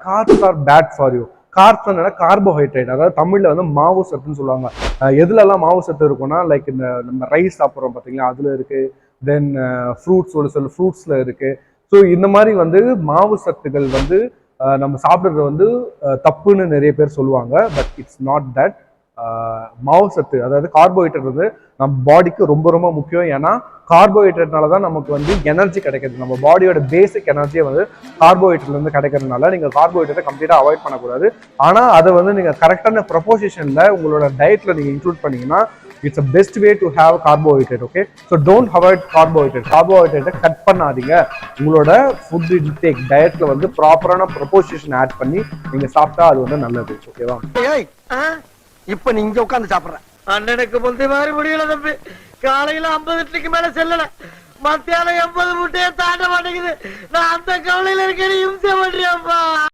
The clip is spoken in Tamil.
Corps are bad for you. Carbs என்னன்னா கார்போஹைட்ரேட், அதாவது தமிழ்ல வந்து மாவு சத்துன்னு சொல்லுவாங்க. எதுலலாம் மாவு சத்து இருக்குன்னா லைக் இந்த நம்ம ரைஸ் சாப்பிட்றோம் பார்த்தீங்களா, அதுல இருக்கு. தென் ஃப்ரூட்ஸ், ஒரு சில ஃப்ரூட்ஸ்ல இருக்கு. ஸோ இந்த மாதிரி வந்து மாவு சத்துக்கள் வந்து நம்ம சாப்பிட்றது வந்து தப்புன்னு நிறைய பேர் சொல்லுவாங்க. But it's not that. மாவு சத்து அதாவது கார்போஹைட்ரேட் வந்து நம்ம பாடிக்கு ரொம்ப ரொம்ப முக்கியம். ஏன்னா கார்போஹைட்ரேட்னால தான் நமக்கு வந்து எனர்ஜி கிடைக்குது. நம்ம பாடியோட பேசிக் எனர்ஜியை வந்து கார்போஹைட்ரேட்ல இருந்து கிடைக்கிறதுனால நீங்க கார்போஹைட்ரேட்டை கம்ப்ளீட்டா அவாய்ட் பண்ணக்கூடாது. ஆனா அதை வந்து நீங்க கரெக்டான ப்ரொபோசிஷன்ல உங்களோட டயட்ல நீங்க இன்க்ளூட் பண்ணீங்கன்னா it's a best way to have carbohydrate. Okay, so don't avoid carbohydrate. கார்போஹைட்ரேட்டை கட் பண்ணாதீங்க. உங்களோட ஃபுட் இன்டேக் டயட்ல வந்து ப்ராப்பரான ப்ரொபோசிஷன் ஆட் பண்ணி நீங்க சாப்பிட்டா அது வந்து நல்லது. ஓகேவா? இப்ப நீ இங்க உட்கார்ந்து சாப்பிடுற அண்ணனுக்கு முந்தைய மாதிரி முடியல தம்பி. காலையில 50 இட்லிக்கு மேல செல்லல, மத்தியானம் 80 முட்டையை தாண்ட மாட்டேங்குது. நான் அந்த கவலையில இருக்கேன், இம்சை பண்றியாப்பா.